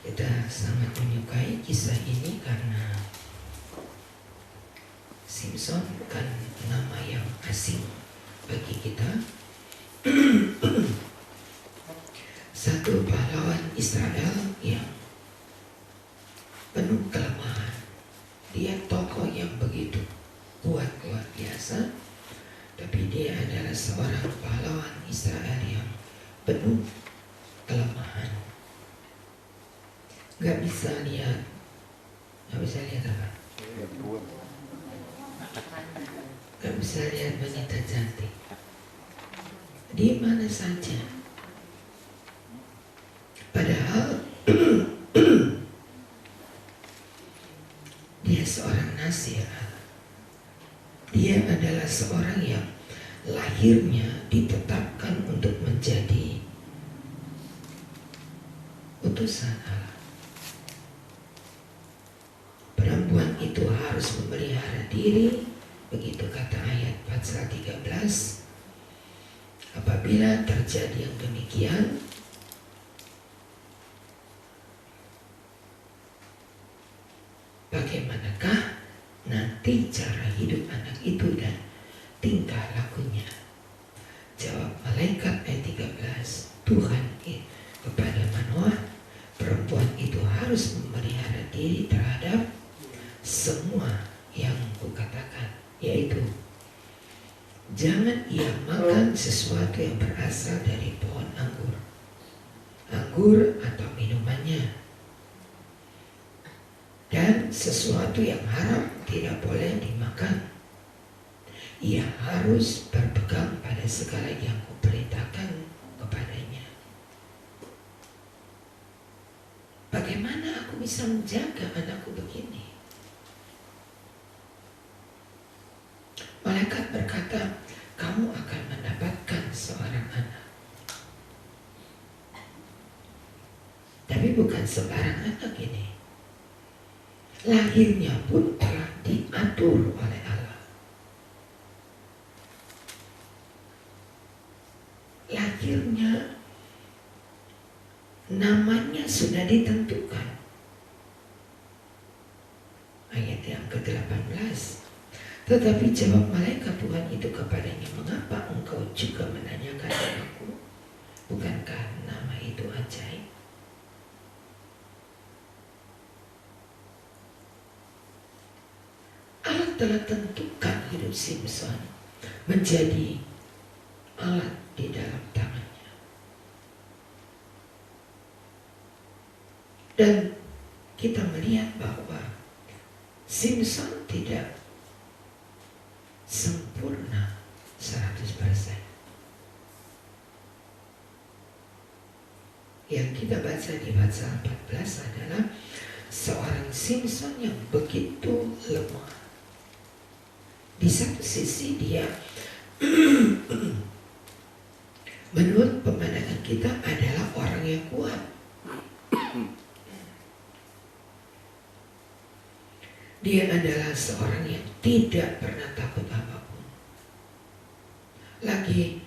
Kita sangat menyukai kisah ini karena Simson bukan nama yang asing bagi kita. Satu pahlawan Israel yang penuh kelemahan. Dia tokoh yang begitu kuat luar biasa, tapi dia adalah seorang pahlawan Israel yang penuh kelemahan. Gak bisa lihat apa? Gak bisa lihat wanita cantik di mana saja. Padahal dia seorang nasir. Dia adalah seorang yang lahirnya ditetapkan untuk menjadi utusan Allah. Perempuan itu harus memelihara diri, begitu kata ayat pasal 13. Apabila terjadi yang demikian, bagaimanakah nanti cara hidup anak itu dan tingkah lakunya? Jawab malaikat ayat 13, Tuhan kepada Manoah, perempuan itu harus memelihara diri terhadap semua yang kukatakan, yaitu jangan ia makan sesuatu yang berasal dari pohon anggur atau minumannya, dan sesuatu yang haram tidak boleh dimakan. Ia harus berpegang pada segala yang kuperintahkan kepadanya. Bagaimana aku bisa menjaga anakku begini? Malaikat berkata, kamu akan mendapatkan seorang anak. Tapi bukan sembarang anak ini. Lahirnya pun telah diatur oleh Allah. Lahirnya, namanya sudah ditentukan. Ayat yang ke-18. Tetapi jawab malaikat Tuhan itu kepadanya, mengapa engkau juga menanyakan aku? Bukankah nama itu ajaib? Allah telah tentukan hidup Simson menjadi alat di dalam tangannya. Dan kita melihat bahwa Simson tidak sempurna 100%. Yang kita baca di pasal 14 adalah seorang Simson yang begitu lemah. Di satu sisi dia menurut pemandangan kita adalah orang yang kuat. Dia adalah seorang yang tidak pernah takut apapun. Lagi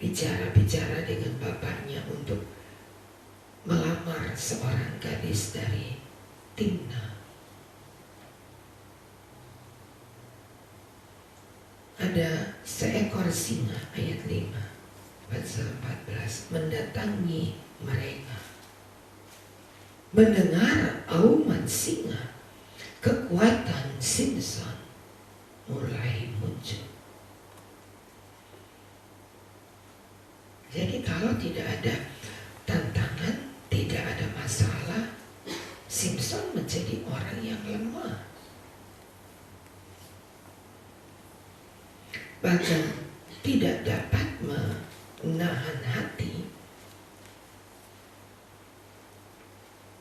bicara-bicara dengan bapaknya untuk melamar seorang gadis dari Timna. Ada seekor singa, ayat 5 pasal 14, mendatangi mereka. Mendengar auman singa, kekuatan Simson mulai muncul. Jadi kalau tidak ada tantangan, tidak ada masalah, Simson menjadi orang yang lemah. Bahkan tidak dapat menahan hati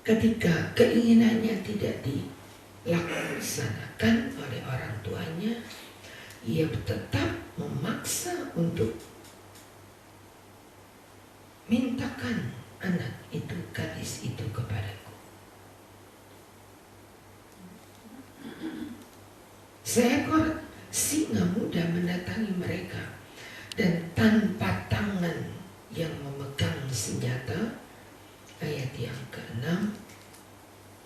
ketika keinginannya tidak dilaksanakan oleh orang tuanya. Ia tetap memaksa untuk mintakan anak itu, gadis itu kepadaku. Seekor singa muda mendatangi mereka, dan tanpa tangan yang memegang senjata, ayat yang ke-6,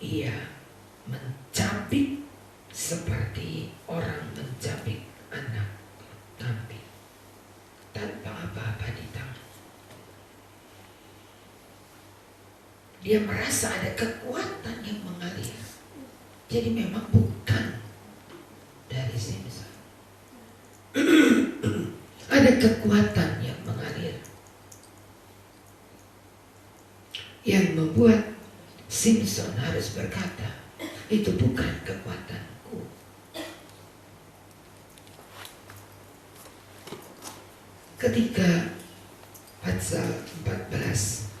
ia mencabik seperti orang mencabik anak kambing tanpa apa-apa di tangan. Dia merasa ada kekuatan yang mengalir. Jadi memang bukan dari Simpson. Ada kekuatan yang mengalir yang membuat Simpson harus berkata, itu bukan kekuatanku. Ketika pasal 14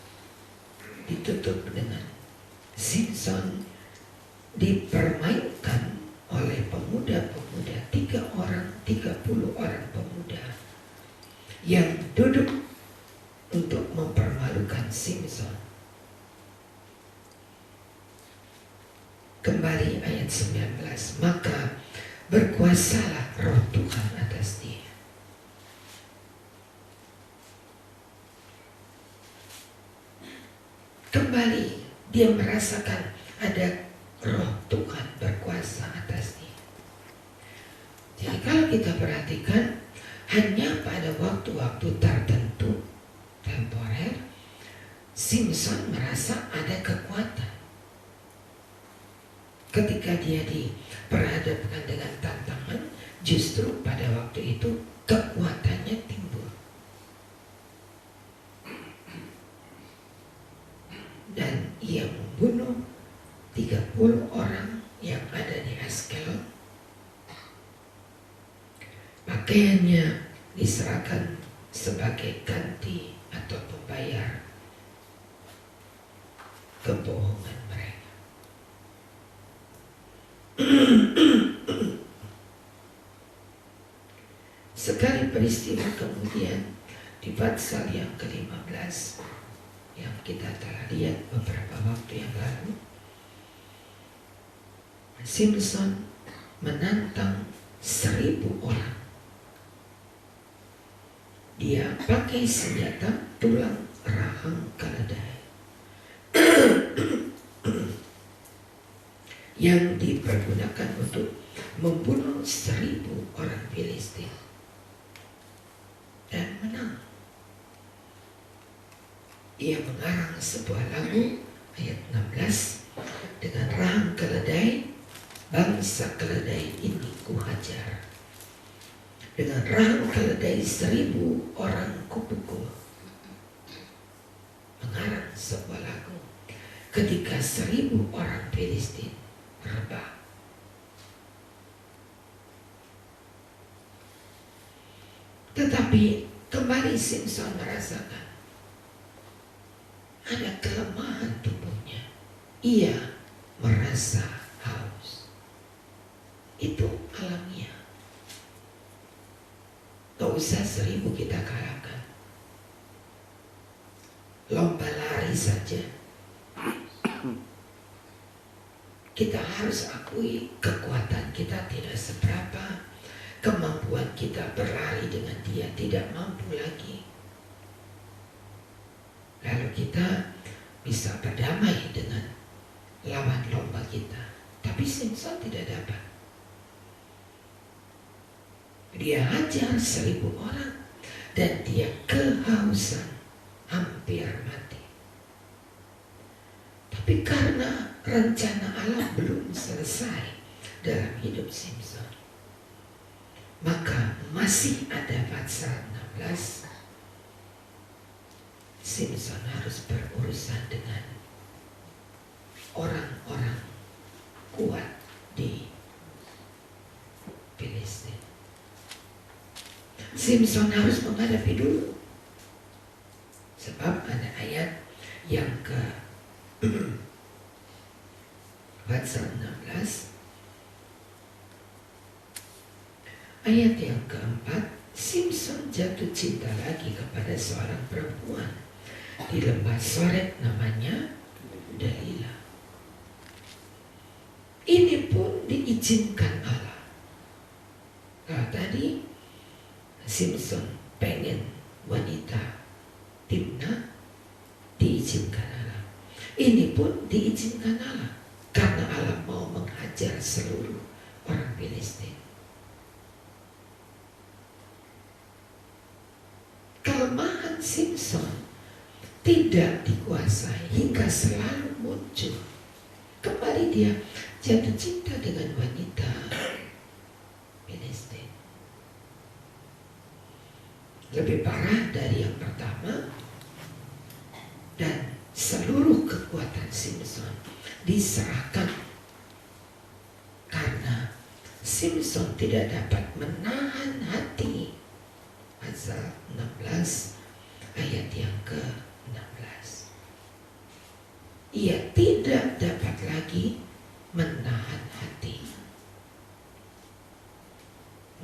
ditutup dengan Simpson dipermainkan oleh pemuda-pemuda, 30 orang pemuda yang duduk untuk mempermalukan Simpson. Kembali ayat 19, maka berkuasalah roh Tuhan atas dia. Kembali dia merasakan ada roh Tuhan berkuasa atas dia. Jadi kalau kita perhatikan, hanya pada waktu-waktu tertentu, temporer, Simpson merasa ada kekuatan. Ketika dia diperhadapkan dengan tantangan, justru pada waktu itu kekuatannya timbul. Dan ia membunuh 30 orang yang ada di Askelon. Pakaiannya diserahkan sebagai ganti atau pembayar kebohongan mereka. Sekali peristiwa kemudian di pasal yang ke-15 yang kita telah lihat beberapa waktu yang lalu, Simpson menantang 1000 orang. Dia pakai senjata tulang rahang keledai yang dipergunakan untuk membunuh 1000 orang Filistin dan menang. Ia mengarang sebuah lagu ayat 16, dengan rahang keledai bangsa keledai ini kuhajar, dengan rahang keledai 1000 orang kupukul. Mengarang sebuah lagu ketika 1000 orang Filistin rebah. Tetapi kembali Simpson merasakan ada kelemahan tubuhnya. Ia merasa haus. Itu alamiah. Gak usah 1000 kita kalahkan. Lomba lari saja. Kita harus akui kekuatan kita tidak seberapa. Kemampuan kita berlari dengan dia tidak mampu lagi. Lalu kita bisa berdamai dengan lawan lomba kita. Tapi Simpson tidak dapat. Dia hajar 1000 orang dan dia kehausan, hampir mati. Tapi karena rencana Allah belum selesai dalam hidup Simpson, maka masih ada pasal 16. Simpson harus berurusan dengan orang-orang kuat di Filistin. Simpson harus menghadapi dulu, sebab ada ayat yang ke pasal 16, ayat yang keempat. Simpson jatuh cinta lagi kepada seorang perempuan di lembah Sorek, namanya Dalila. Ini pun diizinkan Allah. Kalau tadi Simpson pengen wanita Timna, diizinkan Allah. ini pun diizinkan Allah karena Allah mau menghajar seluruh orang Filistin. Kelemahan Simson tidak dikuasai hingga selalu muncul. Kembali dia jatuh cinta dengan wanita Filistin. Lebih parah dari yang pertama, dan seluruh kekuatan Simson diserahkan karena Simson tidak dapat menahan hati. Amsal 16 ayat yang ke-16. Ia tidak dapat lagi menahan hati.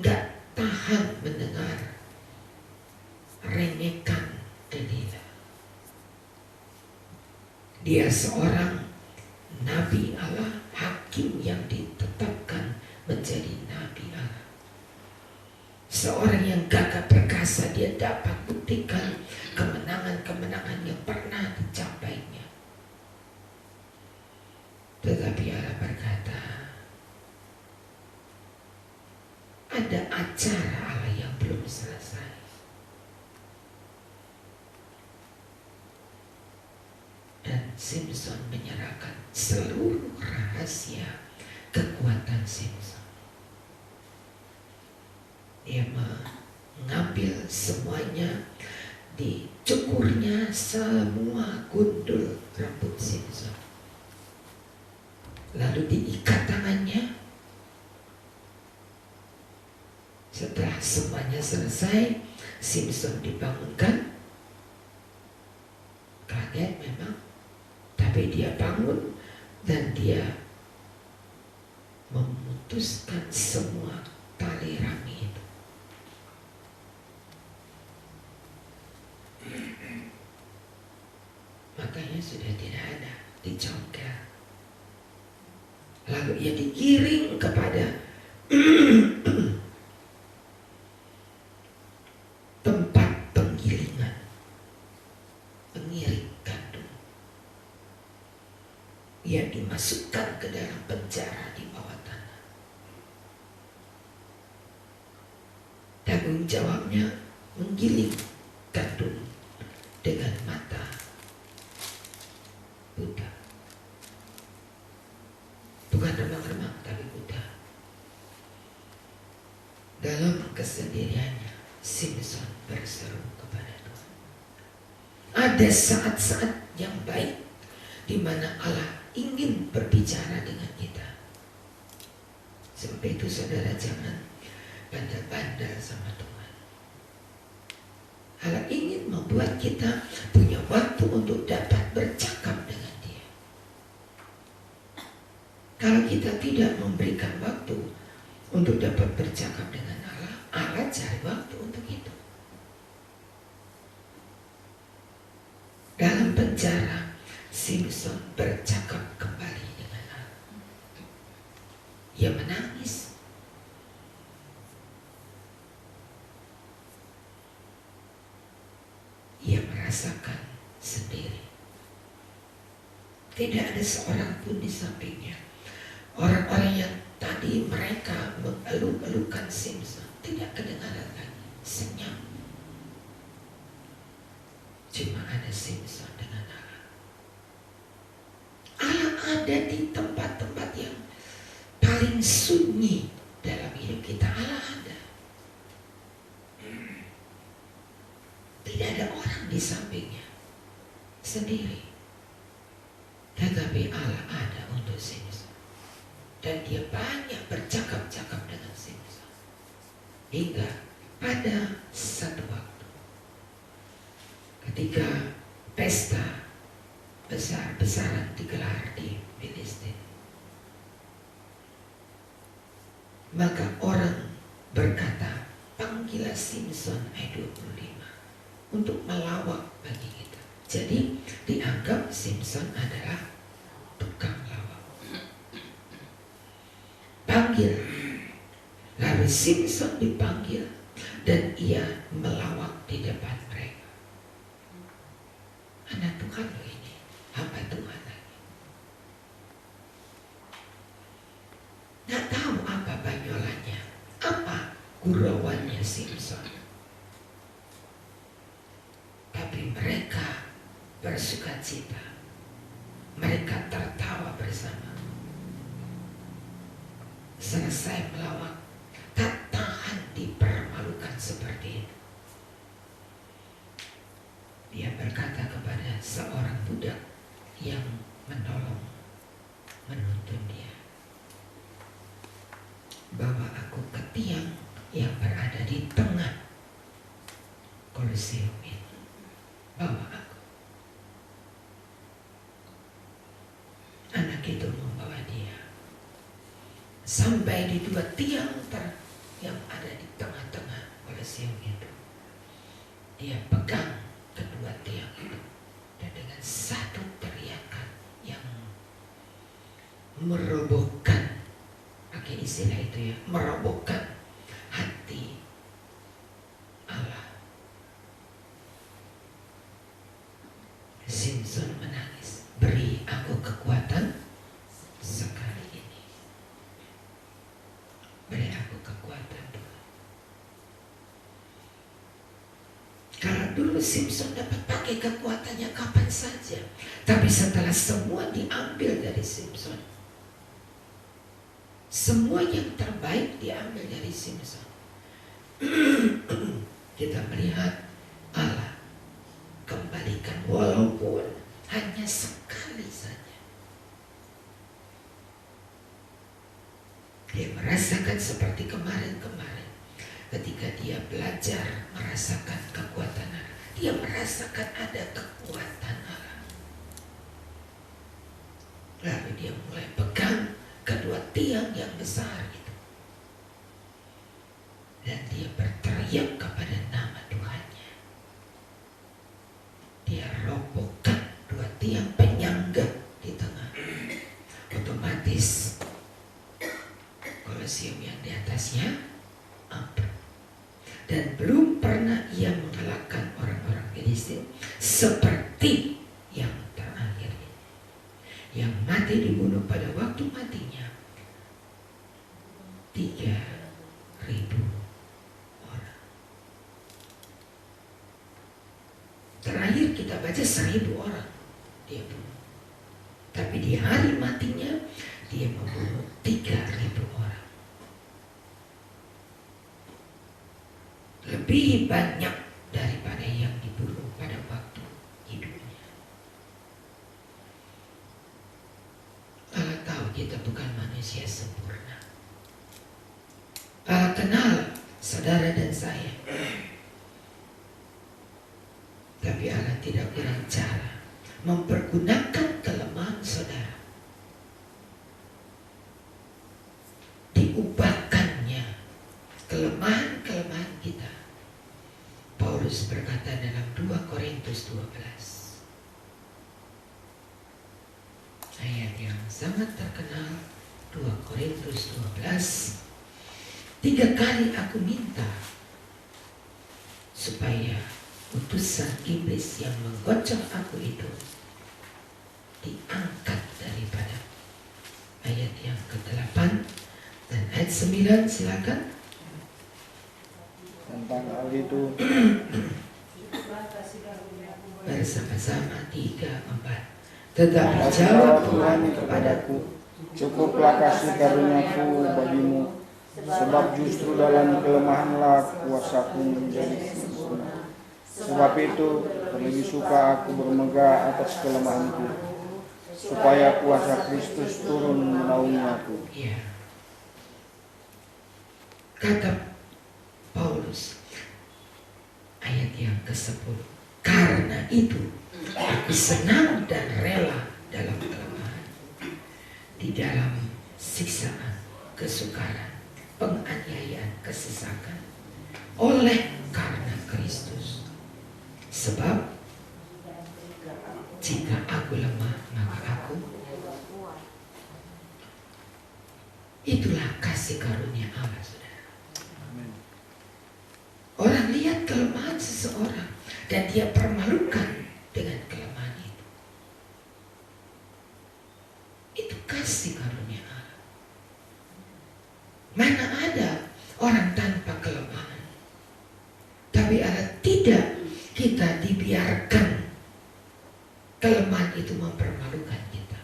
Gak tahan mendengar rengekan Delila. Dia seorang nabi Allah, hakim yang ditetapkan menjadi nabi Allah. Seorang yang gagah perkasa, dia dapat buktikan kemenangan-kemenangan yang pernah dicapainya. Tetapi Allah berkata, ada acara Allah yang belum selesai. Dan Simson menyerahkan seluruh rahasia kekuatan Simson. Dia mengambil semuanya, dicukurnya semua gundul rambut Simson. Lalu diikat tangannya. Setelah semuanya selesai, Simson dibangunkan. Kaget memang, tapi dia bangun dan dia memutuskan semua tali rami itu. Makanya sudah tidak ada, dicongkel. Lalu ia digiring kepada tempat penggilingan, pengiring gandum. Ia dimasukkan ke dalam penjara di bawah tanah. Tanggung jawabnya menggiling gandum dengan mata buta. Bukan remang-remang, tapi buta. Dalam kesendiriannya, Simson berseru kepada Tuhan. Ada saat-saat yang baik di mana Allah ingin berbicara dengan kita. Sebab itu saudara, jangan bandel-bandel sama Tuhan. Allah ingin membuat kita punya waktu untuk dapat bercakap dengan Dia. Kalau kita tidak memberikan waktu untuk dapat bercakap dengan Allah, Allah cari waktu untuk itu. Dalam penjara, Simson bercakap kembali dengan Allah. Ia menangis. Ia merasakan sendiri. Tidak ada seorang pun di sampingnya. Orang-orang yang tadi mereka mengeluh-elukan Simson tidak kedengaran lagi, senyap. Cuma ada Simson dengan Allah. Allah ada di tempat-tempat yang paling sunyi dalam hidup kita. Allah ada. Tidak ada orang di sampingnya, sendiri. Tetapi Allah ada untuk Simson. Dan dia banyak bercakap-cakap dengan Simson. Hingga pada satu waktu, ketika pesta besar-besaran digelar di Filistin, maka orang berkata, panggillah Simson ayat 25 untuk melawak bagi kita. Jadi dianggap Simson adalah tukang lawak. Panggil. Lalu Simson dipanggil dan ia melawak di depan mereka. Anak Tuhan loh ini, hamba Tuhan lagi. gurauannya Simpson. Tapi mereka bersuka cita. Mereka tertawa bersama. Selesai melawak, tak tahan dipermalukan seperti itu. Dia berkata kepada seorang budak yang menuntun dia, bawa aku ke tiang yang berada di tengah Kolosium itu. Bawa aku. Anak itu membawa dia sampai di dua tiang yang ada di tengah-tengah Kolosium itu. Dia pegang kedua tiang itu dan dengan satu teriakan yang merobohkan, pakai istilah itu ya, merobohkan hati Allah, Simpson menangis. Beri aku kekuatan sekali ini. Beri aku kekuatan Tuhan. Kalau dulu Simpson dapat pakai kekuatannya kapan saja, tapi setelah semua diambil dari Simpson, semua yang terbaik diambil dari Simpson, kita melihat Allah kembalikan walaupun hanya sekali saja. Dia merasakan seperti kemarin-kemarin ketika dia belajar merasakan kekuatan Allah. Dia merasakan ada kekuatan Allah. Lalu dia mulai pegang kedua tiang yang besar itu. Dan dia berteriak kepada nama Tuhannya. Dia robohkan dua tiang penyangga di tengah. Otomatis Kolosium yang di atasnya ambruk. Dan belum pernah ia mengalahkan orang-orang Filistin seperti yang terakhir ini. Yang mati dibunuh pada waktu matinya 3.000 orang. Terakhir kita baca 1.000 orang dia bunuh. Tapi di hari matinya dia membunuh 3.000 orang. Lebih banyak daripada yang dibunuh pada waktu hidupnya. Allah tahu kita bukan manusia sempurna. Allah kenal saudara dan saya. Tapi Allah tidak kurang cara mempergunakan kelemahan saudara. Diubahkannya kelemahan-kelemahan kita. Paulus berkata dalam 2 Korintus 12, ayat yang sangat terkenal, 2 Korintus 12, 3 kali aku minta supaya utusan iblis yang menggocok aku itu diangkat daripada. Ayat yang ke-8 dan ayat 9, silakan. Tentang hal itu bersama-sama 3, 4. Tetapi jawab Tuhan kepadaku, cukuplah kasih karuniaku bagimu, sebab justru dalam kelemahanlah kuasaku menjadi sempurna. Sebab itu terlebih suka aku bermegah atas kelemahanku, supaya kuasa Kristus turun menaungi aku. Ya. Kata Paulus, ayat yang ke-10, karena itu aku senang dan rela dalam kelemahan, di dalam siksaan, kesukaran, penganiayaan, kesesakan, oleh karena Kristus. Sebab jika aku lemah, maka aku. Itulah kasih karunia Allah, saudara. Orang lihat kelemahan seseorang dan dia permalukan dengan kelemahan itu. Itu kasih karunia Allah. Mana ada orang tanpa kelemahan kelemahan itu mempermalukan kita.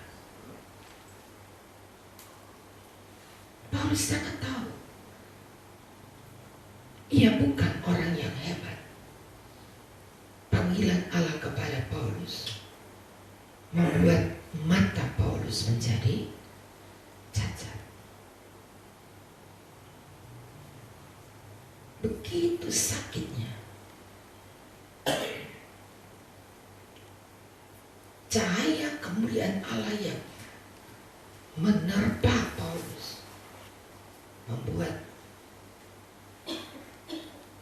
Paulus sangat tahu ia bukan orang yang hebat. Panggilan Allah kepada Paulus membuat mata Paulus menjadi cacat. Begitu sakitnya. Cahaya kemuliaan Allah yang menerpa Paulus membuat,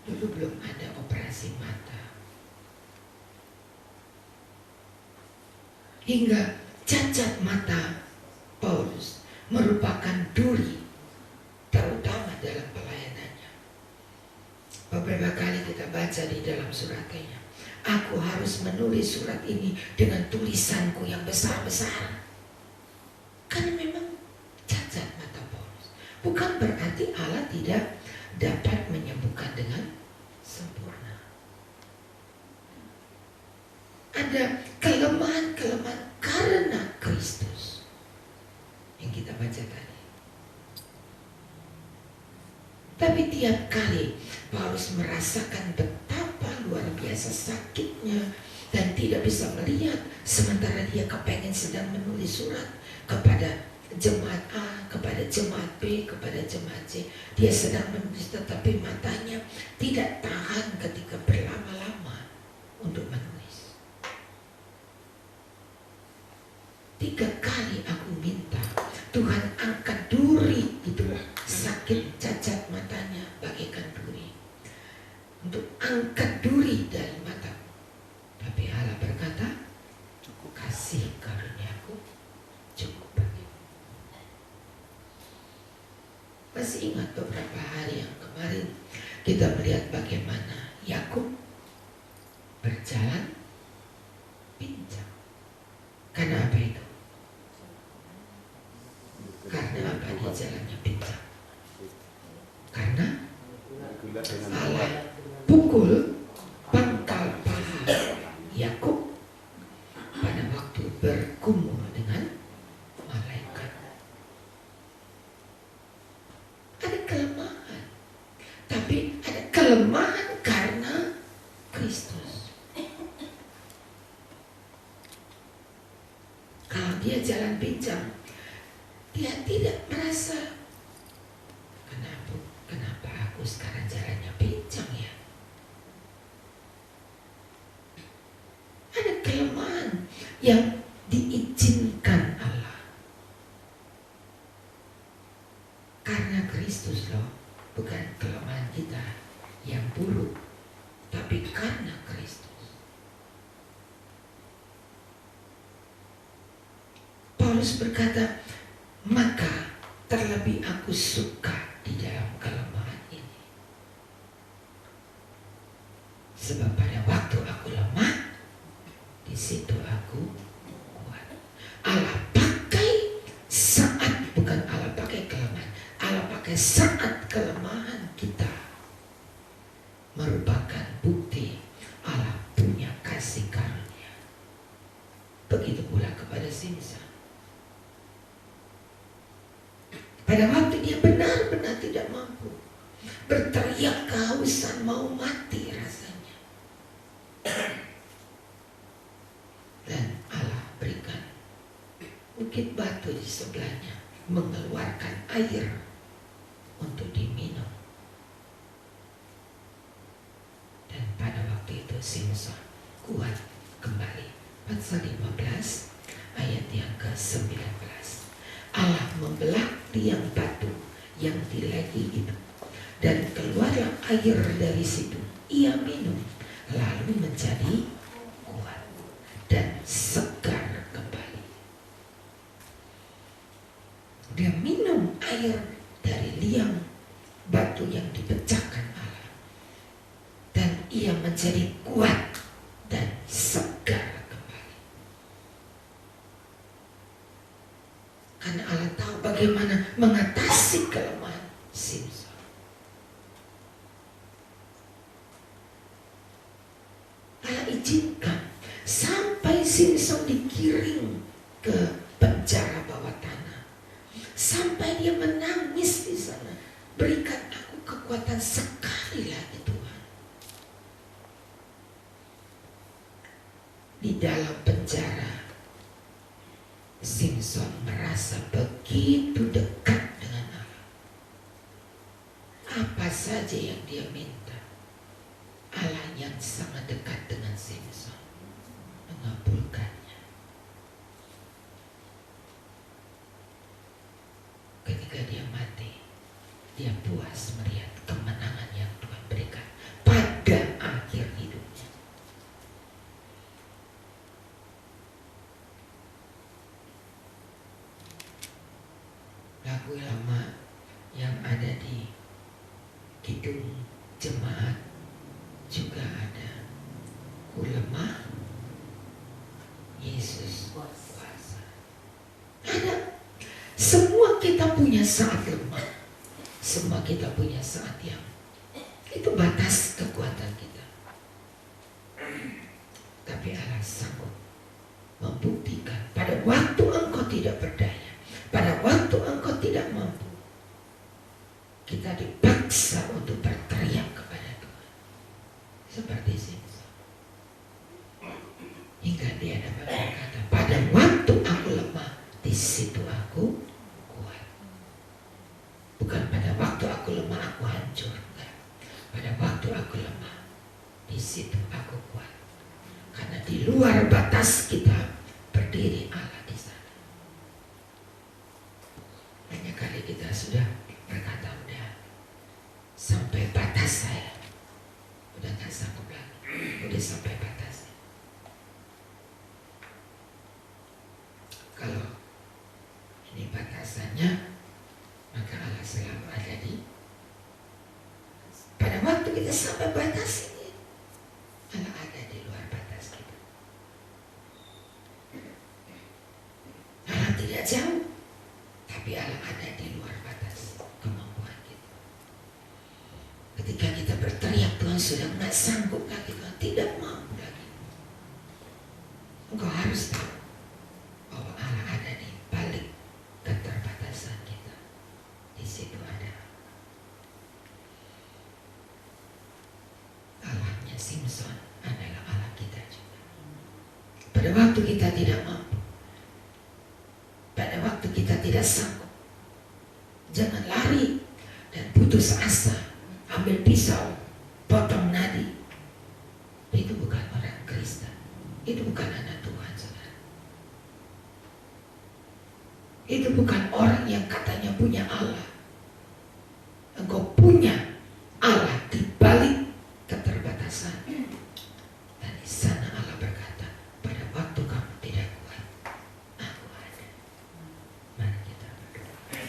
dulu belum ada operasi mata, hingga cacat mata Paulus merupakan duri terutama dalam pelayanannya. Beberapa kali kita baca di dalam suratnya, aku harus menulis surat ini dengan tulisanku yang besar-besar. Karena memang cacat mata Paulus. Bukan berarti Allah tidak dapat menyembuhkan dengan sempurna. Ada kelemahan-kelemahan karena Kristus yang kita baca tadi. Tapi tiap kali Paulus merasakan betapa luar biasa sakitnya dan tidak bisa melihat, sementara dia kepengen sedang menulis surat kepada jemaat A, kepada jemaat B, kepada jemaat C. Dia sedang menulis, tetapi matanya tidak tahan ketika berlama-lama untuk menulis. 3 kali aku minta Tuhan angkat duri itu, sakit cacat matanya bagaikan duri, untuk angkat duri dari mata. Tapi Allah berkata, cukup, kasih karuniaku cukup bagimu. Masih ingat beberapa hari yang kemarin kita melihat bagaimana Yakub berjalan pincang. Karena apa itu? Karena apa dia jalannya pincang? Karena Allah pukul pangkal paha Yakub pada waktu bergumul dengan malaikat. Ada kelemahan, tapi ada kelemahan karena Kristus. Kalau dia jalan pincang, dia tidak merasa, kenapa aku sekarang jalannya pincang ya? Ada kelemahan yang diizinkan Allah. Karena Kristus loh, bukan kelemahan kita yang buruk, tapi karena Kristus. Paulus berkata, maka terlebih aku suka di dalam kelemahan ini. Sebab pada waktu aku lemah, di situ aku kuat. Allah pakai saat, bukan Allah pakai kelemahan, Allah pakai saat kelemahan kita, merupakan bukti Allah punya kasih karunia. Begitu pula kepada Simson. Pada waktu dia benar-benar tidak mampu, berteriak kehausan, mau mati rasanya, dan Allah berikan bukit batu di sebelahnya mengeluarkan air untuk diminum. Dan pada waktu itu Simson kuat kembali. Pasal 15 ayat yang ke-19. Allah membelah tiang batu yang dilegi itu, dan keluarlah air dari situ. Ia minum, lalu menjadi kuat dan segar kembali. Dia minum air dari liang batu yang dipecahkan Allah, dan ia menjadi kuat dan segar kembali. Karena Allah tahu bagaimana mengatasi kelemahan Simson. Allah izinkan sampai Simson digiring ke penjara bawah tanah sampai dia menangis di sana. Berikan aku kekuatan sekali lagi Tuhan. Di dalam penjara, Simson merasa begitu dekat dengan Allah. Apa saja yang dia minta, Allah yang sangat dekat dengan Simson mengabulkannya. Ketika dia mati, dia puas melihat kemenangan yang Tuhan berikan pada akhir hidupnya. Lagu lama yang ada di kidung jemaat juga ada. Ku lemah, Yesus kuasa. Ada. Semua kita punya saat lemah. Semua kita punya saat yang itu batas kekuatan kita. Tapi Allah sanggup membuktikan pada waktu engkau tidak berdaya, pada waktu engkau tidak mampu, kita dipaksa untuk berteriak kepada Tuhan. Seperti Simson. Hingga dia dapat berkata, pada waktu aku lemah, di situ aku kuat. Bukan pada waktu aku lemah aku hancur. Bukan. Pada waktu aku lemah, di situ aku kuat. Karena di luar batas kita berdiri Allah di sana. Banyak kali kita sudah berkata, udah sampai batas saya, udah gak sanggup lagi, udah sampai batas. Kalau ini batasannya, maka Allah selalu ada di pada waktu kita sampai batas ini, Allah ada di luar batas kita. Allah tidak jauh, tapi Allah ada di luar batas kemampuan kita. Ketika kita berteriak, Tuhan sudah tidak sanggup lagi, Tuhan tidak mampu lagi. Engkau harus tahu bahwa Allah ada di balik keterbatasan kita. Di situ ada Allahnya Simson adalah Allah kita juga. Pada waktu kita tidak mampu, pada waktu kita tidak sanggup, jangan lari dan putus asa, ambil pisau, potong nadi. Itu bukan orang Kristen, itu bukan anak Tuhan, saudara. Itu bukan orang yang katanya punya Allah. Engkau punya Allah di balik keterbatasan. Dan di sana Allah berkata, pada waktu kamu tidak kuat, aku ada. Mari kita berdoa.